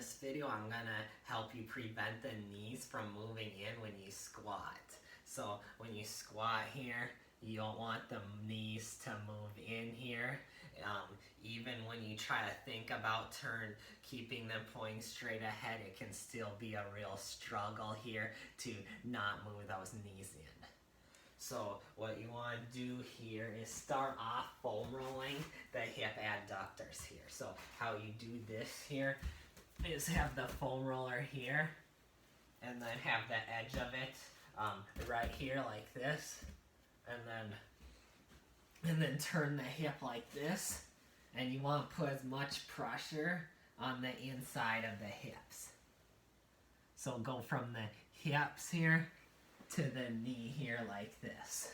this video, I'm gonna help you prevent the knees from moving in when you squat. So when you squat here, you don't want the knees to move in here. Even when you try to think about keeping them pointing straight ahead, it can still be a real struggle here to not move those knees in. So what you want to do here is start off foam rolling the hip adductors here. So how you do this here is have the foam roller here and then have the edge of it right here like this, and then turn the hip like this, and you want to put as much pressure on the inside of the hips. So go from the hips here to the knee here like this.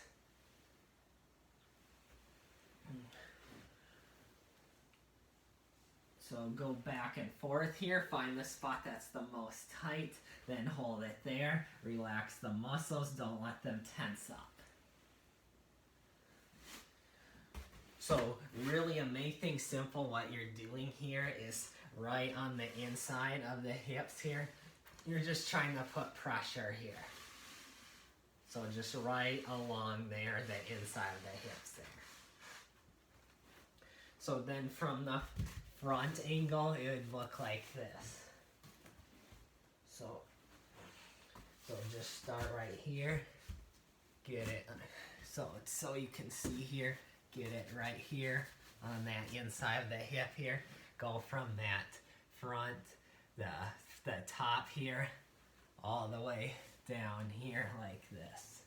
So go back and forth here, find the spot that's the most tight, then hold it there, relax the muscles, don't let them tense up. So really to make things simple, what you're doing here is right on the inside of the hips here, you're just trying to put pressure here. So just right along there, the inside of the hips there. So then from the front angle, it would look like this. So just start right here, get it, so you can see here, get it right here on that inside of the hip here. Go from that front, the top here, all the way down here like this.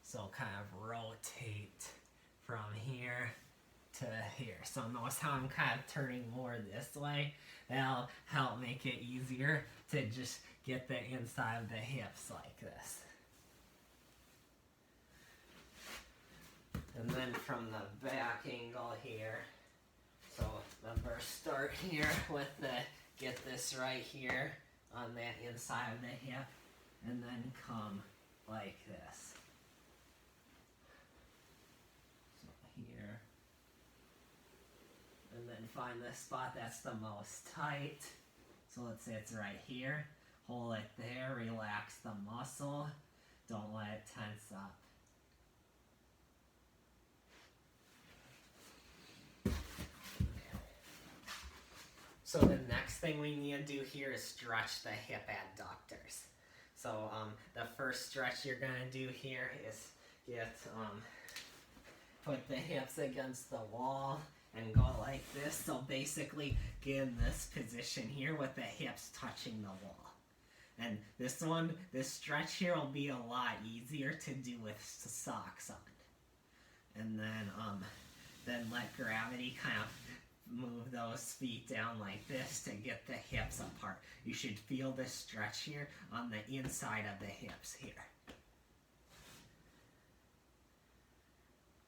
So kind of rotate from here to here. So notice how I'm kind of turning more this way. That'll help make it easier to just get the inside of the hips like this. And then from the back angle here, so remember start here with get this right here on that inside of the hip, and then come like this. So here. And then find the spot that's the most tight. So let's say it's right here. Hold it there, relax the muscle. Don't let it tense up. So the next thing we need to do here is stretch the hip adductors. So the first stretch you're going to do here is put the hips against the wall and go like this. So basically get in this position here with the hips touching the wall. And this stretch here will be a lot easier to do with socks on. And then let gravity kind of move those feet down like this to get the hips apart. You should feel this stretch here on the inside of the hips here.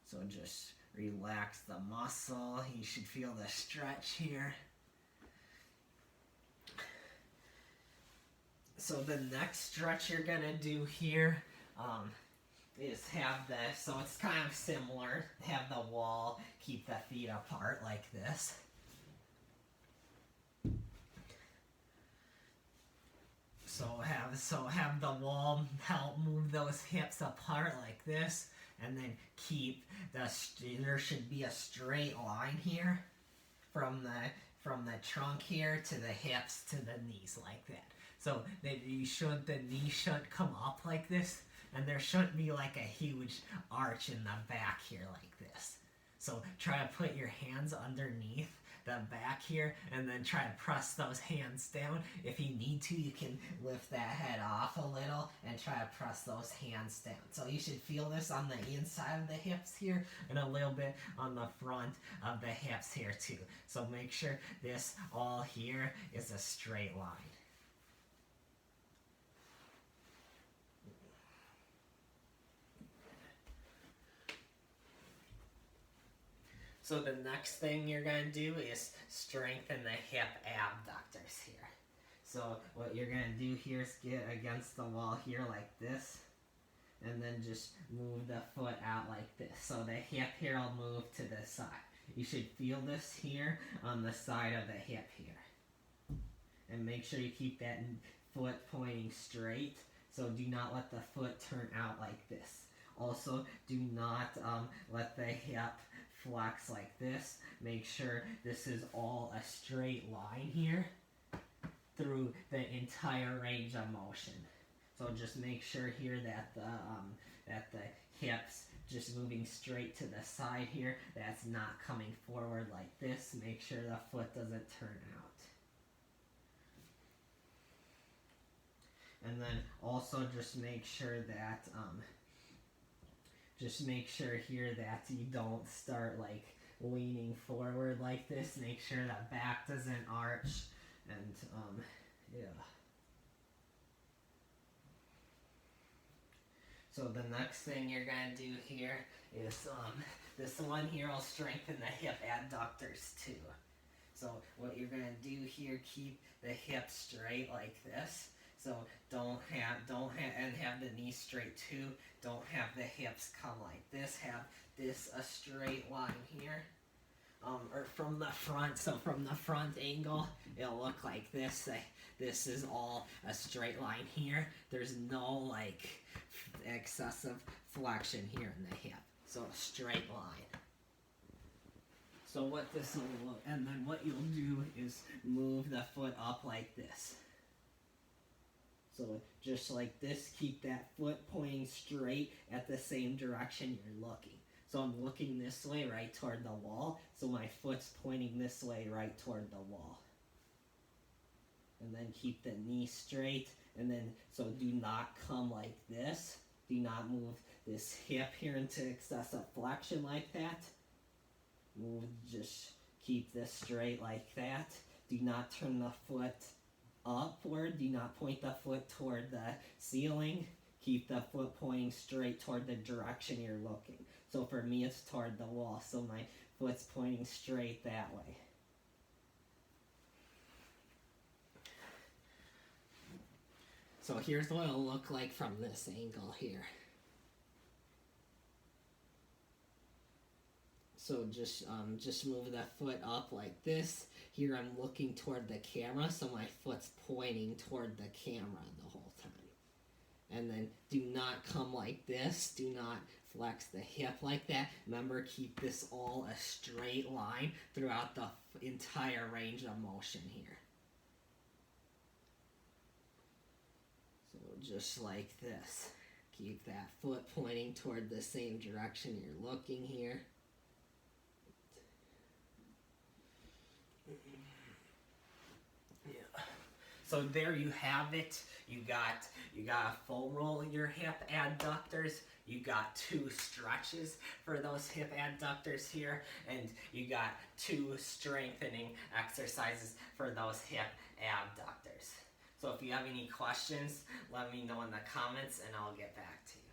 So just relax the muscle. You should feel the stretch here. So the next stretch you're gonna do here is have this, so it's kind of similar, have the wall, keep the feet apart like this. So have the wall help move those hips apart like this, and then keep there should be a straight line here from the trunk here to the hips to the knees like that. So that the knee shouldn't come up like this, and there shouldn't be like a huge arch in the back here like this. So try to put your hands underneath the back here, and then try to press those hands down. If you need to, you can lift that head off a little and try to press those hands down. So you should feel this on the inside of the hips here, and a little bit on the front of the hips here too. So make sure this all here is a straight line. So the next thing you're going to do is strengthen the hip abductors here. So what you're going to do here is get against the wall here like this, and then just move the foot out like this. So the hip here will move to the side. You should feel this here on the side of the hip here. And and make sure you keep that foot pointing straight. So do not let the foot turn out like this. Also, do not let the hip flex like this. Make sure this is all a straight line here through the entire range of motion. So just make sure here that the hips just moving straight to the side here. That's not coming forward like this. Make sure the foot doesn't turn out. And then also just make sure that here that you don't start like leaning forward like this. Make sure that back doesn't arch, and yeah. So the next thing you're gonna do here is this one here will strengthen the hip adductors too. So what you're gonna do here, keep the hip straight like this. So have the knee straight too. Don't have the hips come like this. Have this a straight line here. Or from the front. So from the front angle, it'll look like this. This is all a straight line here. There's no like excessive flexion here in the hip. So a straight line. So what this will look, and then what you'll do is move the foot up like this. So just like this, keep that foot pointing straight at the same direction you're looking. So I'm looking this way, right toward the wall. So my foot's pointing this way, right toward the wall. And then keep the knee straight. And then, so do not come like this. Do not move this hip here into excessive flexion like that. Move, just keep this straight like that. Do not turn the foot upward. Do not point the foot toward the ceiling. Keep the foot pointing straight toward the direction you're looking. So for me, it's toward the wall. So my foot's pointing straight that way. So here's what it'll look like from this angle here. So just move the foot up like this. Here I'm looking toward the camera, so my foot's pointing toward the camera the whole time. And then do not come like this. Do not flex the hip like that. Remember, keep this all a straight line throughout the entire range of motion here. So just like this. Keep that foot pointing toward the same direction you're looking here. Yeah. So there you have it. You got a foam roll your hip adductors. You got 2 stretches for those hip adductors here, and you got 2 strengthening exercises for those hip abductors. So if you have any questions, let me know in the comments and I'll get back to you.